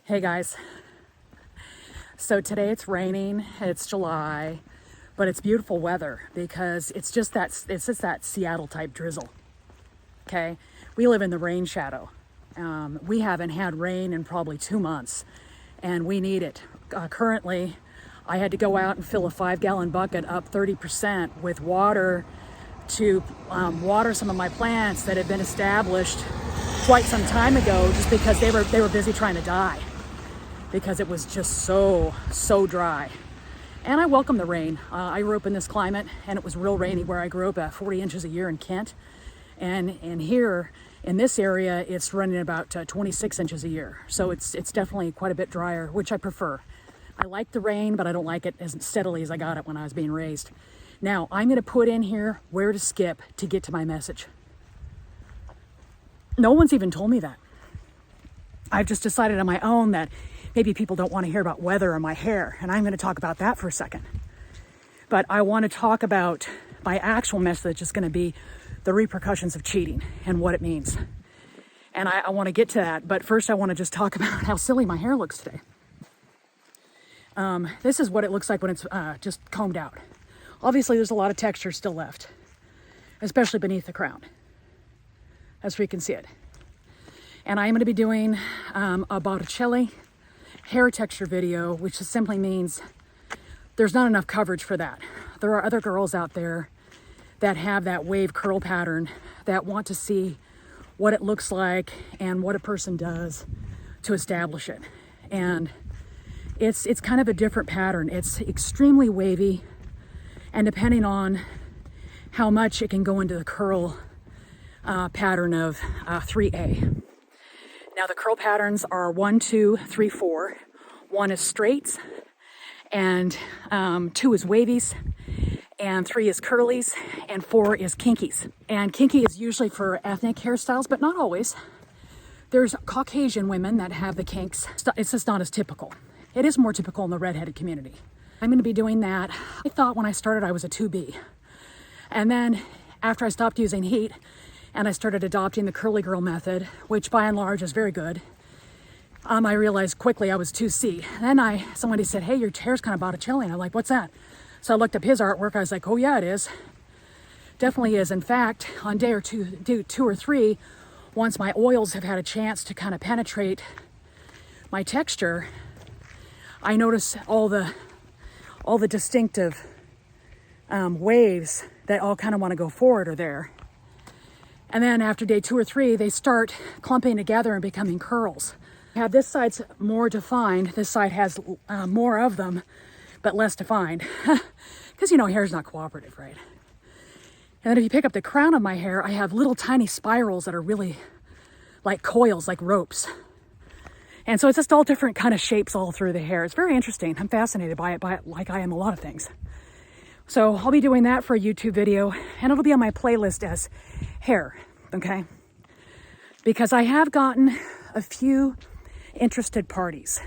Hey guys, so today it's raining, it's July, but it's beautiful weather because it's just that Seattle type drizzle, okay? We live in the rain shadow. We haven't had rain in probably 2 months and we need it. Currently, I had to go out and fill a 5-gallon bucket up 30% with water to water some of my plants that had been established quite some time ago just because they were busy trying to die because it was just so dry. And I welcome the rain. I grew up in this climate and it was real rainy where I grew up at 40 inches a year in Kent. And here in this area, it's running about 26 inches a year. So it's definitely quite a bit drier, which I prefer. I like the rain, but I don't like it as steadily as I got it when I was being raised. Now, I'm gonna put in here where to skip to get to my message. No one's even told me that. I've just decided on my own that maybe people don't want to hear about weather or my hair, and I'm going to talk about that for a second. But I want to talk about my actual message is going to be the repercussions of cheating and what it means. And I want to get to that, but first I want to just talk about how silly my hair looks today. This is what it looks like when it's just combed out. Obviously, there's a lot of texture still left, especially beneath the crown, as we can see it. And I'm going to be doing a Botticelli hair texture video, which just simply means there's not enough coverage for that. There are other girls out there that have that wave curl pattern that want to see what it looks like and what a person does to establish it. And it's kind of a different pattern. It's extremely wavy, and depending on how much it can go into the curl pattern of 3A. Now the curl patterns are 1, 2, 3, 4. 1 is straights, and 2 is wavies, and 3 is curlies, and 4 is kinkies. And kinky is usually for ethnic hairstyles, but not always. There's Caucasian women that have the kinks. It's just not as typical. It is more typical in the redheaded community. I'm going to be doing that. I thought when I started I was a 2B. And then after I stopped using heat, and I started adopting the curly girl method, which by and large is very good. I realized quickly I was 2C. Then somebody said, hey, your hair's kind of Botticelli. And I'm like, what's that? So I looked up his artwork. I was like, oh yeah, it is. Definitely is. In fact, on day or two or three, once my oils have had a chance to kind of penetrate my texture, I notice all the distinctive waves that all kind of want to go forward are there. And then after day 2 or 3, they start clumping together and becoming curls. This side's more defined. This side has more of them, but less defined. Because, hair's not cooperative, right? And then if you pick up the crown of my hair, I have little tiny spirals that are really like coils, like ropes. And so it's just all different kind of shapes all through the hair. It's very interesting. I'm fascinated by it like I am a lot of things. So I'll be doing that for a YouTube video, and it'll be on my playlist as hair, okay? Because I have gotten a few interested parties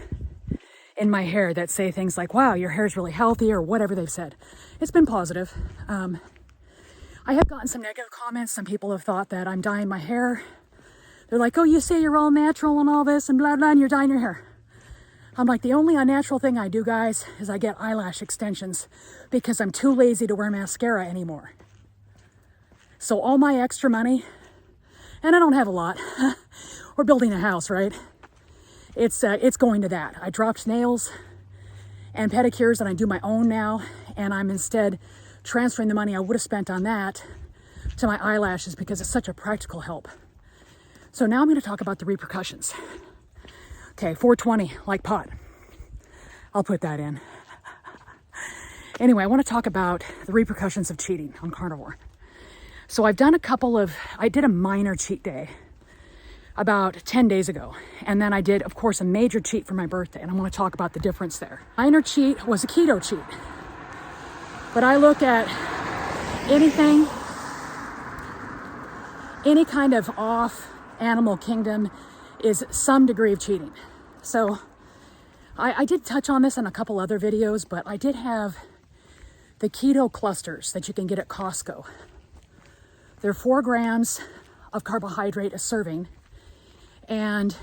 in my hair that say things like, wow, your hair's really healthy, or whatever they've said. It's been positive. I have gotten some negative comments. Some people have thought that I'm dyeing my hair. They're like, oh, you say you're all natural and all this and blah, blah, and you're dyeing your hair. I'm like, the only unnatural thing I do, guys, is I get eyelash extensions because I'm too lazy to wear mascara anymore. So all my extra money, and I don't have a lot, we're building a house, right? It's going to that. I dropped nails and pedicures and I do my own now, and I'm instead transferring the money I would have spent on that to my eyelashes because it's such a practical help. So now I'm going to talk about the repercussions. Okay, 420, like pot. I'll put that in. Anyway, I want to talk about the repercussions of cheating on carnivore. So I did a minor cheat day about 10 days ago. And then I did, of course, a major cheat for my birthday. And I want to talk about the difference there. Minor cheat was a keto cheat. But I look at anything, any kind of off animal kingdom is some degree of cheating. So I did touch on this in a couple other videos, but I did have the keto clusters that you can get at Costco. They're 4 grams of carbohydrate a serving, and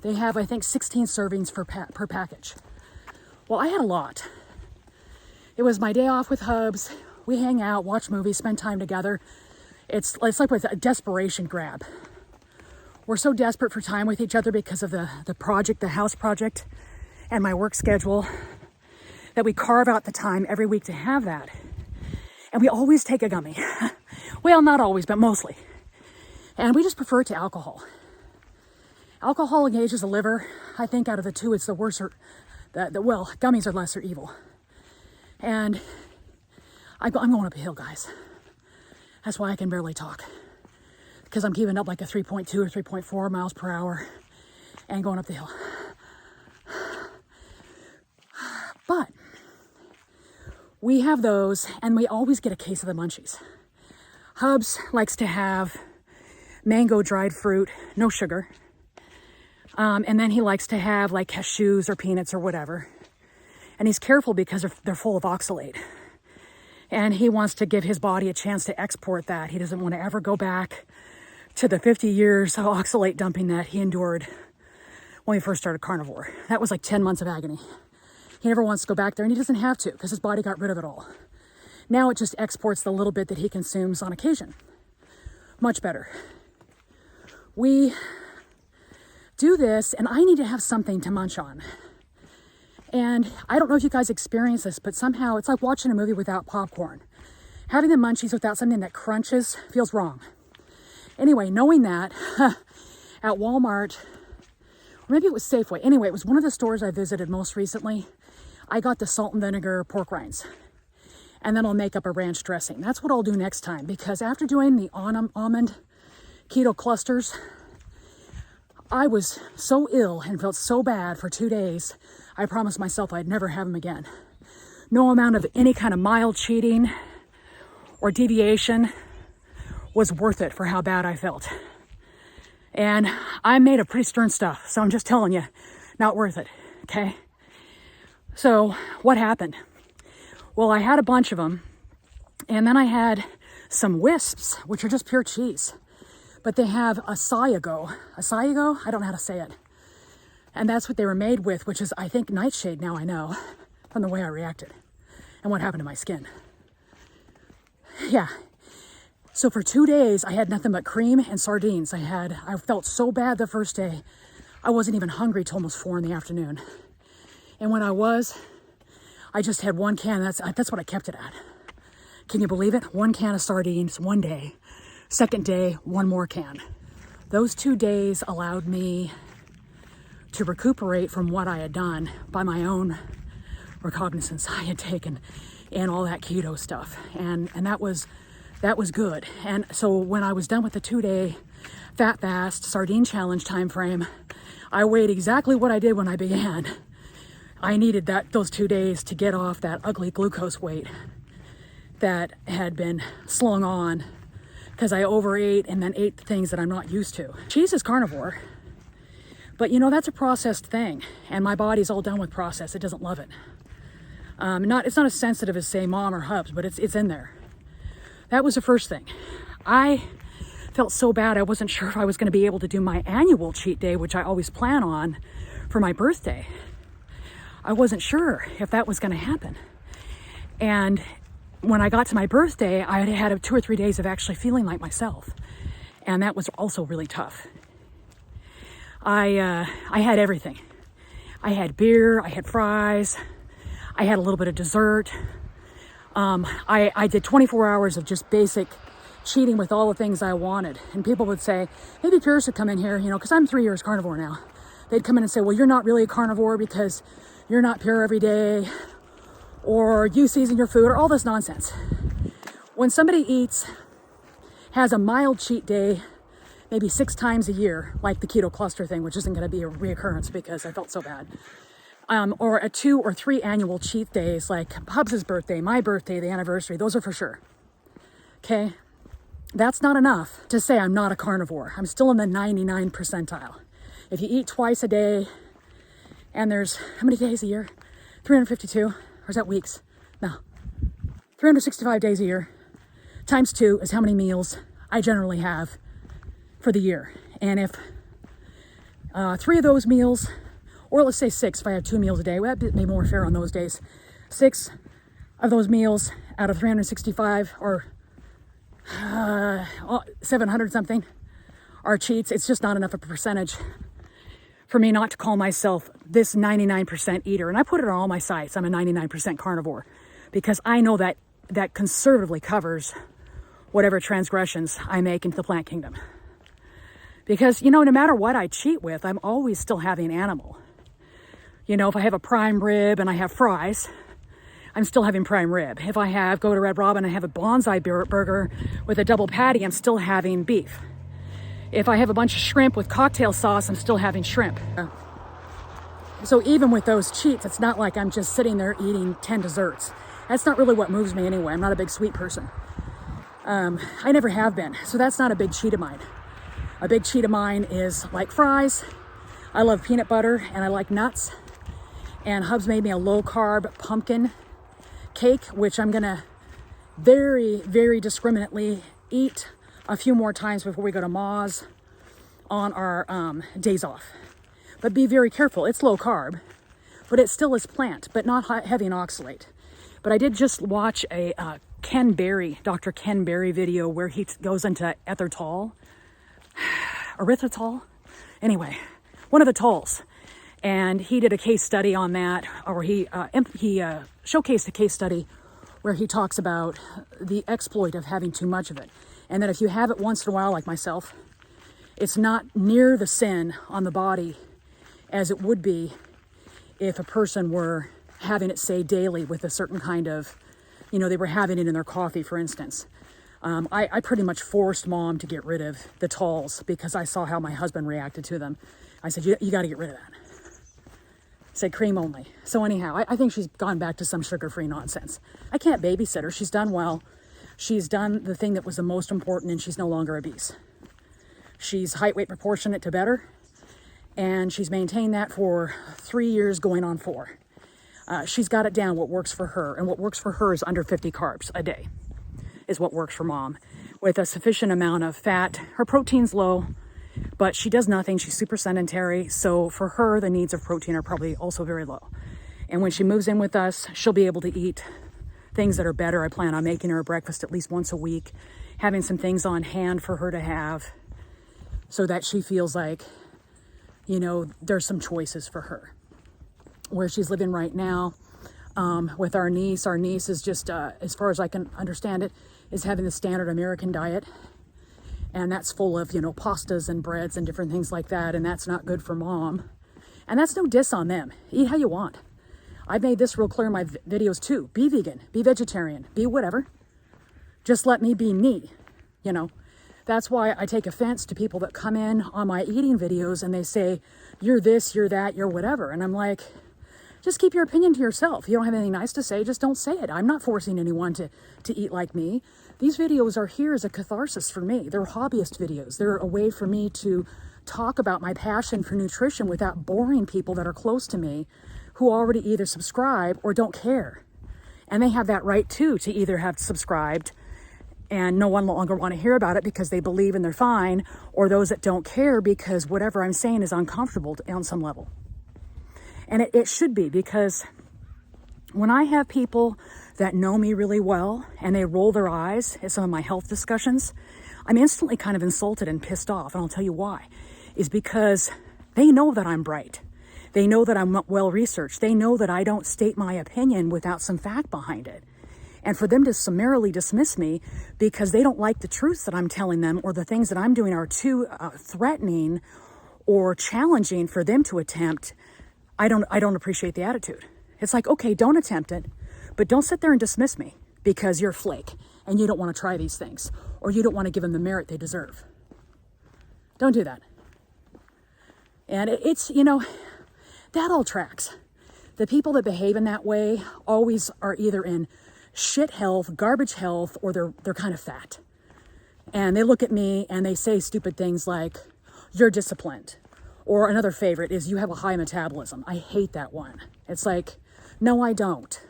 They have, I think, 16 servings per package. Well, I had a lot. It was my day off with Hubs. We hang out, watch movies, spend time together. It's like with a desperation grab. We're so desperate for time with each other because of the project, the house project, and my work schedule, that we carve out the time every week to have that. And we always take a gummy. Well, not always, but mostly. And we just prefer it to alcohol. Alcohol engages the liver. I think out of the two, it's the worser. Well, gummies are lesser evil. And I'm going up a hill, guys. That's why I can barely talk. Because I'm keeping up like a 3.2 or 3.4 miles per hour and going up the hill. But we have those, and we always get a case of the munchies. Hubs likes to have mango dried fruit, no sugar. And then he likes to have like cashews or peanuts or whatever. And he's careful because they're full of oxalate. And he wants to give his body a chance to export that. He doesn't want to ever go back to the 50 years of oxalate dumping that he endured when we first started carnivore. That was like 10 months of agony. He never wants to go back there, and he doesn't have to because his body got rid of it all. Now it just exports the little bit that he consumes on occasion. Much better. We do this, and I need to have something to munch on. And I don't know if you guys experience this, but somehow it's like watching a movie without popcorn. Having the munchies without something that crunches feels wrong. Anyway, knowing that, at Walmart, or maybe it was Safeway. Anyway, it was one of the stores I visited most recently. I got the salt and vinegar pork rinds. And then I'll make up a ranch dressing. That's what I'll do next time, because after doing the almond keto clusters, I was so ill and felt so bad for 2 days, I promised myself I'd never have them again. No amount of any kind of mild cheating or deviation was worth it for how bad I felt. And I'm made of pretty stern stuff, so I'm just telling you, not worth it, okay? So what happened? Well, I had a bunch of them, and then I had some wisps, which are just pure cheese. But they have Asayago. Asayago? I don't know how to say it. And that's what they were made with, which is, I think, nightshade, now I know, from the way I reacted and what happened to my skin. Yeah. So for 2 days, I had nothing but cream and sardines. I felt so bad the first day. I wasn't even hungry till almost 4 in the afternoon. And when I was, I just had one can. That's what I kept it at. Can you believe it? 1 can of sardines, 1 day. Second day, 1 more can. Those 2 days allowed me to recuperate from what I had done by my own recognizance I had taken and all that keto stuff. And that was good. And so when I was done with the 2-day fat fast sardine challenge time frame, I weighed exactly what I did when I began. I needed those 2 days to get off that ugly glucose weight that had been slung on because I overate and then ate things that I'm not used to. Cheese is carnivore, but you know, that's a processed thing, and my body's all done with process. It doesn't love it. It's not as sensitive as, say, Mom or Hubs, but it's in there. That was the first thing. I felt so bad I wasn't sure if I was going to be able to do my annual cheat day, which I always plan on for my birthday. I wasn't sure if that was going to happen. And when I got to my birthday, I had 2 or 3 days of actually feeling like myself. And that was also really tough. I had everything. I had beer, I had fries, I had a little bit of dessert. I did 24 hours of just basic cheating with all the things I wanted. And people would say, maybe Pierce would come in here, because I'm 3 years carnivore now. They'd come in and say, well, you're not really a carnivore because you're not pure every day, or you season your food, or all this nonsense. When somebody has a mild cheat day, maybe 6 times a year, like the keto cluster thing, which isn't going to be a reoccurrence because I felt so bad, or a 2 or 3 annual cheat days, like Hubs' birthday, my birthday, the anniversary, those are for sure. Okay? That's not enough to say I'm not a carnivore. I'm still in the 99 percentile. If you eat twice a day, and there's, how many days a year? 352? Or is that weeks? No. 365 days a year. Times 2 is how many meals I generally have for the year. And if 3 of those meals, or let's say 6 if I have 2 meals a day. Well, that'd be more fair on those days. 6 of those meals out of 365 or 700 something are cheats. It's just not enough of a percentage for me not to call myself this 99% eater. And I put it on all my sites. I'm a 99% carnivore because I know that that conservatively covers whatever transgressions I make into the plant kingdom. Because, no matter what I cheat with, I'm always still having animal. If I have a prime rib and I have fries, I'm still having prime rib. If I go to Red Robin and have a bonsai burger with a double patty, I'm still having beef. If I have a bunch of shrimp with cocktail sauce, I'm still having shrimp. So even with those cheats, it's not like I'm just sitting there eating 10 desserts. That's not really what moves me anyway. I'm not a big sweet person. I never have been. So that's not a big cheat of mine. A big cheat of mine is like fries. I love peanut butter and I like nuts. And Hubs made me a low carb pumpkin cake, which I'm gonna very, very discriminately eat a few more times before we go to Ma's on our days off. But be very careful. It's low carb, but it still is plant, but not heavy in oxalate. But I did just watch a Dr. Ken Berry video where he goes into erythritol. Anyway, one of the tols. And he did a case study on that, or he showcased a case study where he talks about the exploit of having too much of it. And that if you have it once in a while, like myself, it's not near the sin on the body as it would be if a person were having it, say, daily with a certain kind of, they were having it in their coffee, for instance. I pretty much forced Mom to get rid of the tols because I saw how my husband reacted to them. I said, you got to get rid of that. Said cream only. So anyhow, I think she's gone back to some sugar-free nonsense. I can't babysit her. She's done well. She's done the thing that was the most important, and she's no longer obese. She's height, weight proportionate to better, and she's maintained that for 3 years going on 4. She's got it down what works for her, and what works for her is under 50 carbs a day is what works for Mom, with a sufficient amount of fat. Her protein's low, but she does nothing. She's super sedentary. So for her, the needs of protein are probably also very low. And when she moves in with us, she'll be able to eat things that are better. I plan on making her a breakfast at least once a week, having some things on hand for her to have so that she feels like, there's some choices for her. Where she's living right now with our niece is just, as far as I can understand it, is having the standard American diet. And that's full of, pastas and breads and different things like that. And that's not good for Mom. And that's no diss on them. Eat how you want. I've made this real clear in my videos too. Be vegan, be vegetarian, be whatever. Just let me be me, That's why I take offense to people that come in on my eating videos and they say, you're this, you're that, you're whatever. And I'm like, just keep your opinion to yourself. If you don't have anything nice to say, just don't say it. I'm not forcing anyone to eat like me. These videos are here as a catharsis for me. They're hobbyist videos. They're a way for me to talk about my passion for nutrition without boring people that are close to me who already either subscribe or don't care. And they have that right too, to either have subscribed and no one longer want to hear about it because they believe and they're fine, or those that don't care because whatever I'm saying is uncomfortable on some level. And it should be, because when I have people that know me really well and they roll their eyes at some of my health discussions, I'm instantly kind of insulted and pissed off. And I'll tell you why. Is because they know that I'm bright. They know that I'm well-researched. They know that I don't state my opinion without some fact behind it. And for them to summarily dismiss me because they don't like the truths that I'm telling them, or the things that I'm doing are too threatening or challenging for them to attempt, I don't appreciate the attitude. It's like, okay, don't attempt it, but don't sit there and dismiss me because you're a flake and you don't want to try these things, or you don't want to give them the merit they deserve. Don't do that. And it's, that all tracks. The people that behave in that way always are either in shit health, garbage health, or they're kind of fat. And they look at me and they say stupid things like, you're disciplined. Or another favorite is, you have a high metabolism. I hate that one. It's like, no, I don't.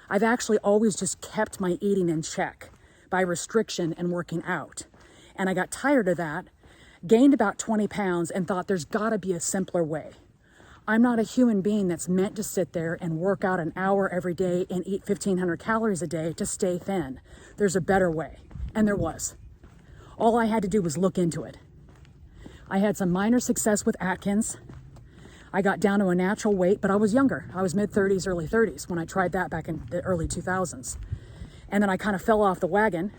I've actually always just kept my eating in check by restriction and working out. And I got tired of that. gained about 20 pounds and thought there's gotta be a simpler way. I'm not a human being that's meant to sit there and work out an hour every day and eat 1,500 calories a day to stay thin. There's a better way, and there was. All I had to do was look into it. I had some minor success with Atkins. I got down to a natural weight, but I was younger. I was mid-30s, early 30s when I tried that back in the early 2000s. And then I kind of fell off the wagon.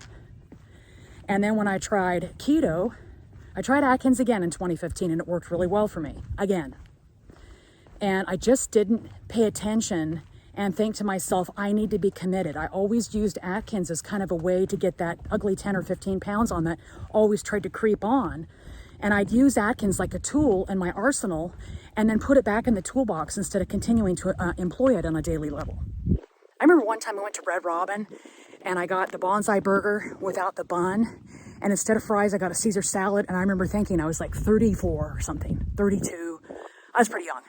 And then when I tried keto, I tried Atkins again in 2015, and it worked really well for me, again. And I just didn't pay attention and think to myself, I need to be committed. I always used Atkins as kind of a way to get that ugly 10 or 15 pounds on that always tried to creep on. And I'd use Atkins like a tool in my arsenal and then put it back in the toolbox instead of continuing to employ it on a daily level. I remember one time I went to Red Robin and I got the bonsai burger without the bun. And instead of fries, I got a Caesar salad. And I remember thinking I was like 34 or something, 32. I was pretty young.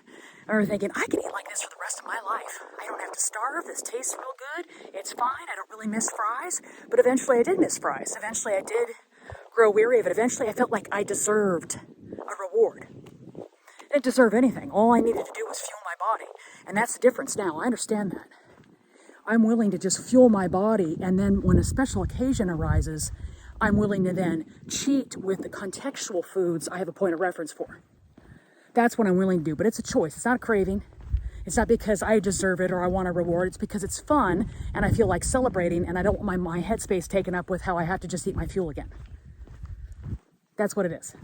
I remember thinking, I can eat like this for the rest of my life. I don't have to starve. This tastes real good. It's fine. I don't really miss fries. But eventually I did miss fries. Eventually I did grow weary of it. Eventually I felt like I deserved a reward. I didn't deserve anything. All I needed to do was fuel my body. And that's the difference now. I understand that. I'm willing to just fuel my body. And then when a special occasion arises, I'm willing to then cheat with the contextual foods I have a point of reference for. That's what I'm willing to do, but it's a choice. It's not a craving. It's not because I deserve it or I want a reward. It's because it's fun and I feel like celebrating and I don't want my headspace taken up with how I have to just eat my fuel again. That's what it is.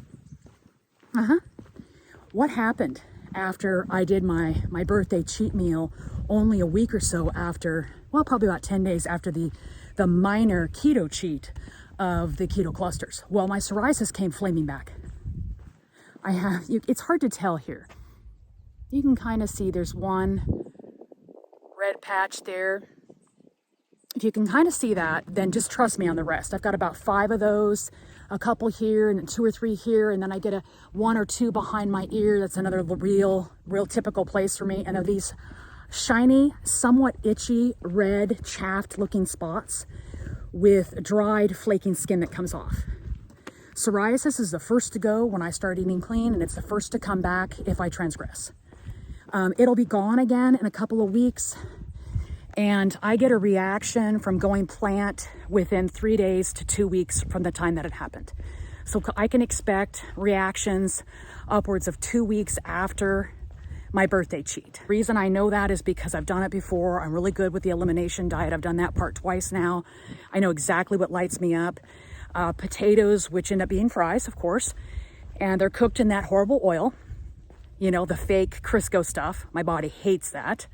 What happened after I did my birthday cheat meal only a week or so after, well, probably about 10 days after the minor keto cheat of the keto clusters? Well, my psoriasis came flaming back. It's hard to tell here. You can kind of see there's one red patch there. If you can kind of see that, then just trust me on the rest. I've got about 5 of those, a couple here and then 2 or 3 here. And then I get a 1 or 2 behind my ear. That's another real typical place for me. And of these shiny, somewhat itchy, red, chaffed looking spots with dried, flaking skin that comes off. Psoriasis is the first to go when I start eating clean, and it's the first to come back if I transgress. It'll be gone again in a couple of weeks, and I get a reaction from going plant within 3 days to 2 weeks from the time that it happened. So I can expect reactions upwards of 2 weeks after my birthday cheat. The reason I know that is because I've done it before. I'm really good with the elimination diet. I've done that part twice now. I know exactly what lights me up. Potatoes, which end up being fries, of course, and they're cooked in that horrible oil, the fake Crisco stuff. My body hates that.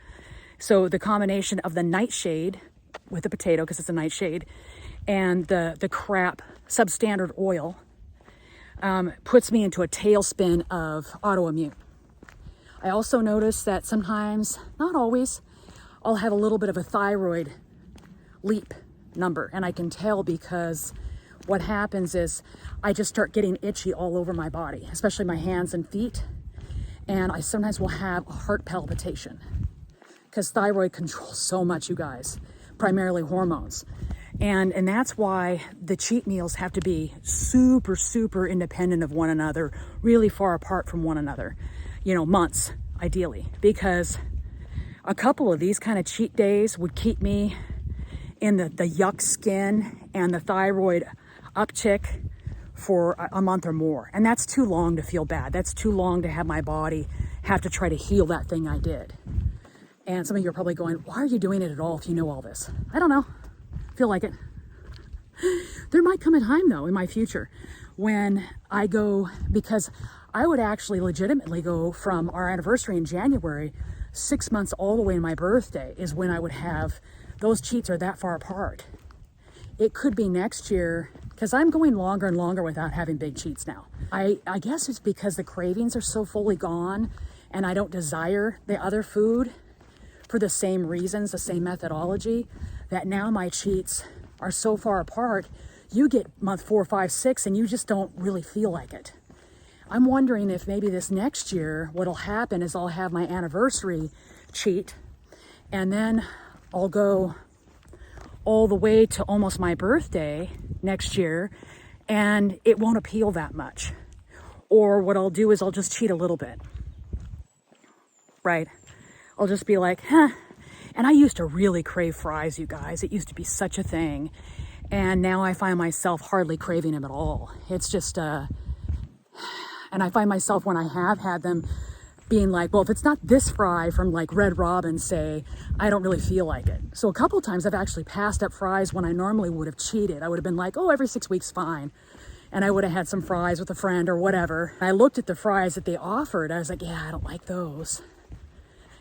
So the combination of the nightshade with the potato, because it's a nightshade, and the crap substandard oil puts me into a tailspin of autoimmune. I also notice that sometimes, not always, I'll have a little bit of a thyroid leap number, and I can tell because what happens is I just start getting itchy all over my body, especially my hands and feet. And I sometimes will have a heart palpitation because thyroid controls so much, you guys, primarily hormones. And that's why the cheat meals have to be super, super independent of one another, really far apart from one another, months ideally, because a couple of these kind of cheat days would keep me in the yuck skin and the thyroid uptick for a month or more. And that's too long to feel bad. That's too long to have my body have to try to heal that thing I did. And some of you are probably going, why are you doing it at all if you know all this? I don't know. Feel like it. There might come a time though in my future when I go, because I would actually legitimately go from our anniversary in January, 6 months all the way to my birthday is when I would have, those cheats are that far apart. It could be next year, because I'm going longer and longer without having big cheats now. I guess it's because the cravings are so fully gone and I don't desire the other food for the same reasons, the same methodology, that now my cheats are so far apart, you get month 4, 5, 6 and you just don't really feel like it. I'm wondering if maybe this next year, what'll happen is I'll have my anniversary cheat and then I'll go all the way to almost my birthday next year, and it won't appeal that much. Or what I'll do is I'll just cheat a little bit, right? I'll just be like, huh. And I used to really crave fries, you guys. It used to be such a thing. And now I find myself hardly craving them at all. It's just, and I find myself when I have had them being like, well, if it's not this fry from like Red Robin, say, I don't really feel like it. So a couple of times I've actually passed up fries when I normally would have cheated. I would have been like, oh, every 6 weeks, fine. And I would have had some fries with a friend or whatever. I looked at the fries that they offered. I was like, yeah, I don't like those.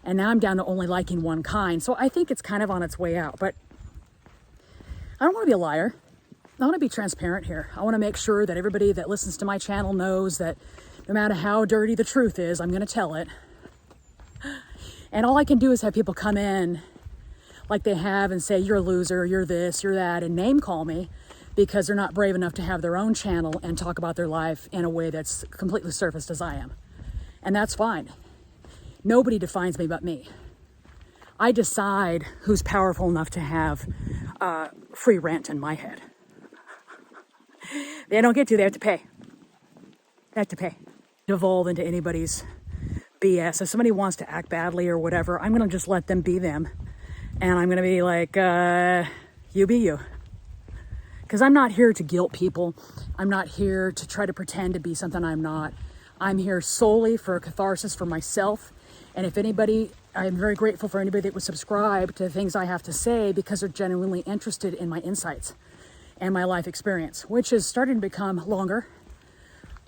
And now I'm down to only liking one kind. So I think it's kind of on its way out. But I don't want to be a liar. I want to be transparent here. I want to make sure that everybody that listens to my channel knows that no matter how dirty the truth is, I'm going to tell it. And all I can do is have people come in like they have and say, you're a loser, you're this, you're that, and name call me because they're not brave enough to have their own channel and talk about their life in a way that's completely surfaced as I am. And that's fine. Nobody defines me but me. I decide who's powerful enough to have free rent in my head. They don't get to, they have to pay. They have to pay. Devolve into anybody's BS. If somebody wants to act badly or whatever, I'm going to just let them be them. And I'm going to be like, you be you. Because I'm not here to guilt people. I'm not here to try to pretend to be something I'm not. I'm here solely for catharsis for myself. And if anybody, I'm very grateful for anybody that would subscribe to things I have to say because they're genuinely interested in my insights and my life experience, which is starting to become longer.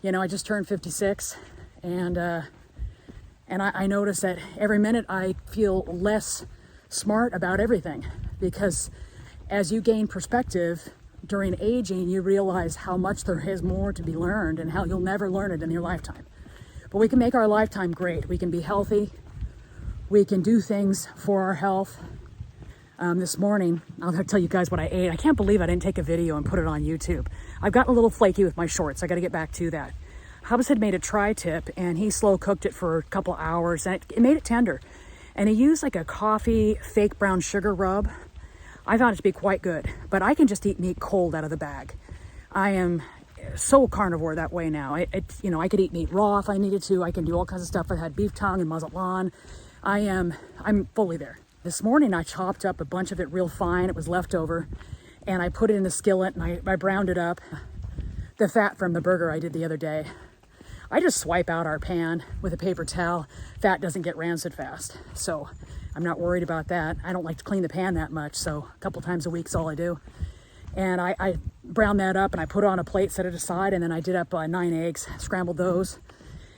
You know, I just turned 56 and I notice that every minute I feel less smart about everything because as you gain perspective during aging, you realize how much there is more to be learned and how you'll never learn it in your lifetime. But we can make our lifetime great. We can be healthy. We can do things for our health. This morning, I'll tell you guys what I ate. I can't believe I didn't take a video and put it on YouTube. I've gotten a little flaky with my shorts. I got to get back to that. Hubs had made a tri-tip and he slow cooked it for a couple hours and it made it tender. And he used like a coffee fake brown sugar rub. I found it to be quite good, but I can just eat meat cold out of the bag. I am so carnivore that way now. You know, I could eat meat raw if I needed to. I can do all kinds of stuff. I had beef tongue and mazatlan. I'm fully there. This morning I chopped up a bunch of it real fine. It was leftover and I put it in the skillet and I browned it up. The fat from the burger I did the other day. I just swipe out our pan with a paper towel. Fat doesn't get rancid fast. So I'm not worried about that. I don't like to clean the pan that much. So a couple times a week's all I do. And I browned that up and I put it on a plate, set it aside. And then I did up 9 eggs, scrambled those.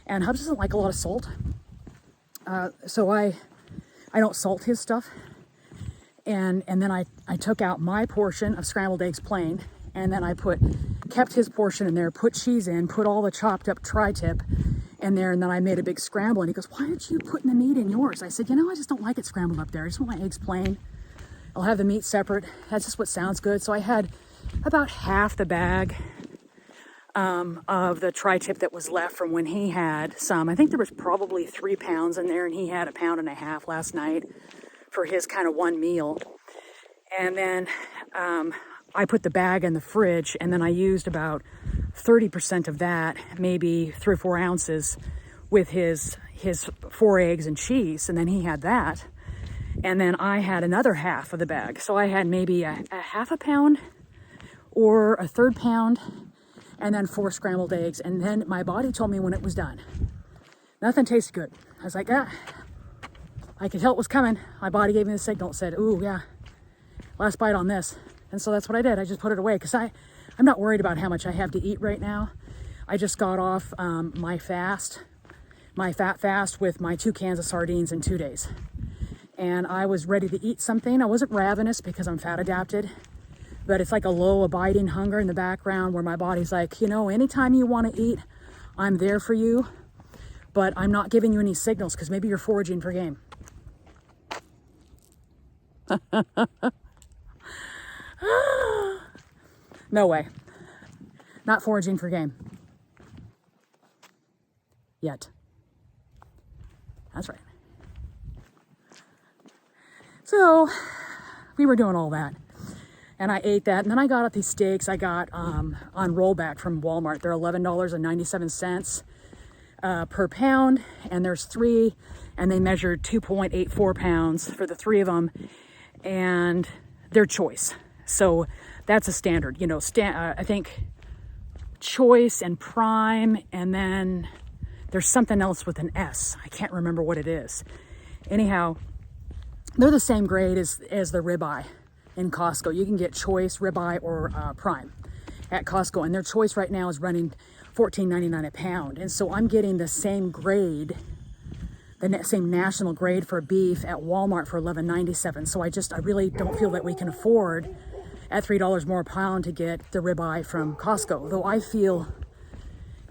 And Hubs doesn't like a lot of salt. So I don't salt his stuff. And then I took out my portion of scrambled eggs plain. And then I kept his portion in there, put cheese in, put all the chopped up tri-tip in there. And then I made a big scramble. And he goes, why aren't you putting the meat in yours? I said, you know, I just don't like it scrambled up there. I just want my eggs plain. I'll have the meat separate. That's just what sounds good. So I had about half the bag of the tri-tip that was left from when he had some. I think there was probably 3 pounds in there and he had 1.5 pounds last night for his kind of one meal. And then I put the bag in the fridge and then I used about 30% of that, maybe 3 or 4 ounces with his 4 eggs and cheese. And then he had that. And then I had another half of the bag. So I had maybe a 1/2 pound or a 1/3 pound and then 4 scrambled eggs. And then my body told me when it was done. Nothing tasted good. I was like, I could tell it was coming. My body gave me the signal. It said, ooh, yeah, last bite on this. And so that's what I did. I just put it away because I'm not worried about how much I have to eat right now. I just got off my fat fast with my 2 cans of sardines in 2 days. And I was ready to eat something. I wasn't ravenous because I'm fat adapted, but it's like a low abiding hunger in the background where my body's like, you know, anytime you want to eat, I'm there for you, but I'm not giving you any signals because maybe you're foraging for game. No way. Not foraging for game. Yet. That's right. So we were doing all that and I ate that. And then I got up these steaks I got on rollback from Walmart. They're $11.97. per pound, and there's 3, and they measured 2.84 pounds for the 3 of them, and their choice. So that's a standard, you know, I think choice and prime, and then there's something else with an S. I can't remember what it is. Anyhow, they're the same grade as the ribeye in Costco. You can get choice, ribeye, or prime at Costco, and their choice right now is running $14.99 a pound. And so I'm getting the same grade, the same national grade for beef at Walmart for $11.97. So I really don't feel that we can afford at $3 more a pound to get the ribeye from Costco, though I feel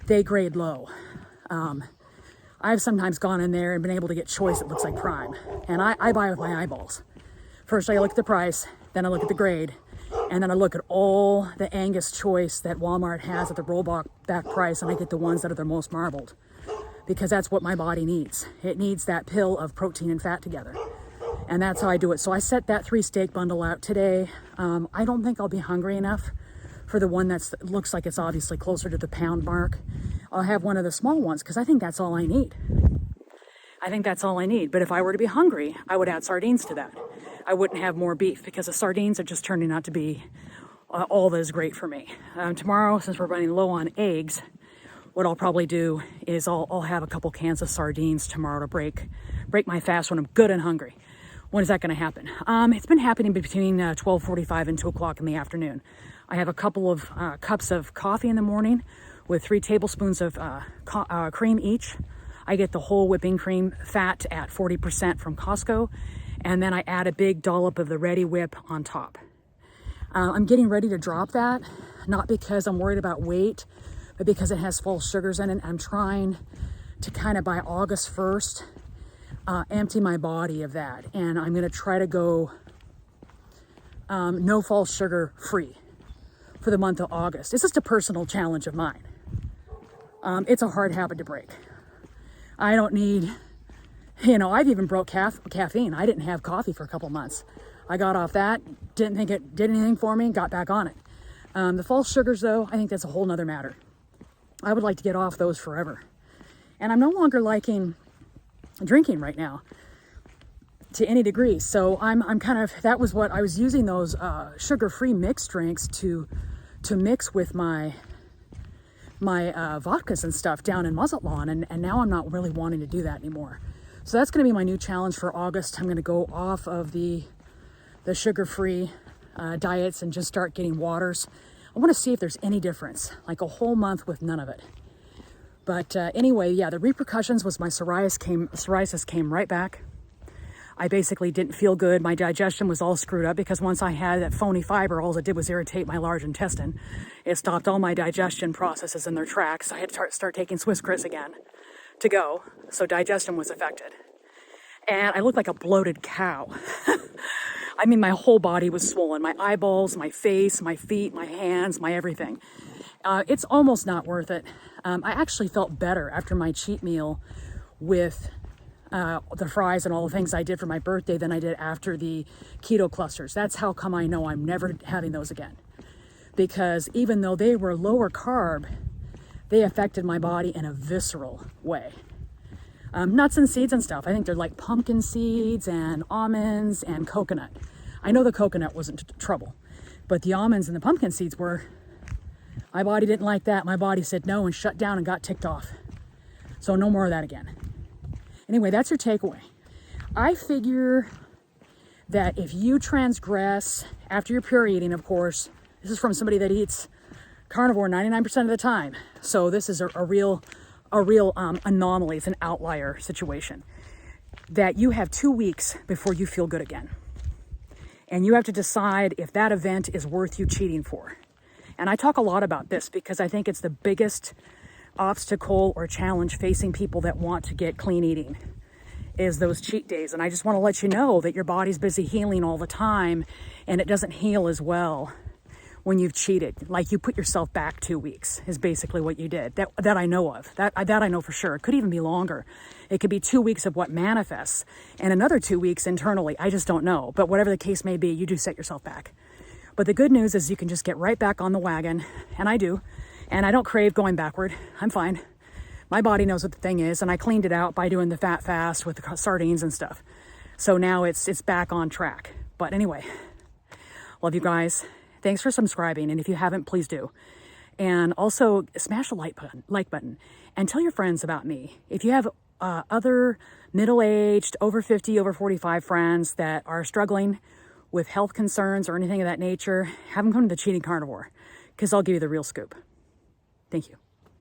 they grade low. I've sometimes gone in there and been able to get choice that looks like prime, and I buy with my eyeballs. First I look at the price, then I look at the grade, and then I look at all the Angus choice that Walmart has at the rollback price, and I get the ones that are the most marbled, because that's what my body needs. It needs that pill of protein and fat together, and that's how I do it. So I set that 3 steak bundle out today. I don't think I'll be hungry enough for the one that looks like it's obviously closer to the pound mark. I'll have one of the small ones because I think that's all I need. I think that's all I need. But if I were to be hungry, I would add sardines to that. I wouldn't have more beef because the sardines are just turning out to be all that is great for me. Tomorrow, since we're running low on eggs, what I'll probably do is I'll have a couple cans of sardines tomorrow to break my fast when I'm good and hungry. When is that going to happen? It's been happening between 12:45 and 2 o'clock in the afternoon. I have a couple of cups of coffee in the morning with 3 tablespoons of cream each. I get the whole whipping cream fat at 40% from Costco, and then I add a big dollop of the Ready Whip on top. I'm getting ready to drop that, not because I'm worried about weight, but because it has false sugars in it. I'm trying to kind of by August 1st, empty my body of that, and I'm going to try to go no false sugar free for the month of August. It's just a personal challenge of mine. It's a hard habit to break. I don't need, I've even broke caffeine. I didn't have coffee for a couple months. I got off that, didn't think it did anything for me, got back on it. The false sugars though, I think that's a whole nother matter. I would like to get off those forever. And I'm no longer liking drinking right now to any degree. So I'm kind of, that was what I was using, those sugar-free mixed drinks to mix with my vodkas and stuff down in Muzzet Lawn, and now I'm not really wanting to do that anymore. So that's going to be my new challenge for August. I'm going to go off of the sugar-free diets and just start getting waters. I want to see if there's any difference, like a whole month with none of it. But anyway, yeah, the repercussions was my psoriasis came right back. I basically didn't feel good. My digestion was all screwed up because once I had that phony fiber, all it did was irritate my large intestine. It stopped all my digestion processes in their tracks. I had to start taking Swiss Chris again to go. So digestion was affected. And I looked like a bloated cow. I mean, my whole body was swollen. My eyeballs, my face, my feet, my hands, my everything. It's almost not worth it. I actually felt better after my cheat meal with the fries and all the things I did for my birthday than I did after the keto clusters. That's how come I know I'm never having those again. Because even though they were lower carb, they affected my body in a visceral way. Nuts and seeds and stuff. I think they're like pumpkin seeds and almonds and coconut. I know the coconut wasn't trouble, but the almonds and the pumpkin seeds were. My body didn't like that. My body said no and shut down and got ticked off. So no more of that again. Anyway, that's your takeaway. I figure that if you transgress after your pure eating, of course, this is from somebody that eats carnivore 99% of the time. So this is a real anomaly. It's an outlier situation. That you have 2 weeks before you feel good again. And you have to decide if that event is worth you cheating for. And I talk a lot about this because I think it's the biggest obstacle or challenge facing people that want to get clean eating is those cheat days. And I just want to let you know that your body's busy healing all the time, and it doesn't heal as well when you've cheated. Like you put yourself back 2 weeks is basically what you did. That I know of. That I know for sure. It could even be longer. It could be 2 weeks of what manifests and another 2 weeks internally. I just don't know. But whatever the case may be, you do set yourself back. But the good news is you can just get right back on the wagon, and I do. And I don't crave going backward. I'm fine. My body knows what the thing is, and I cleaned it out by doing the fat fast with the sardines and stuff. So now it's back on track. But anyway, love you guys. Thanks for subscribing, and if you haven't, please do. And also smash the like button, and tell your friends about me. If you have other middle-aged, over 50, over 45 friends that are struggling with health concerns or anything of that nature, have them come to the Cheating Carnivore, because I'll give you the real scoop. Thank you.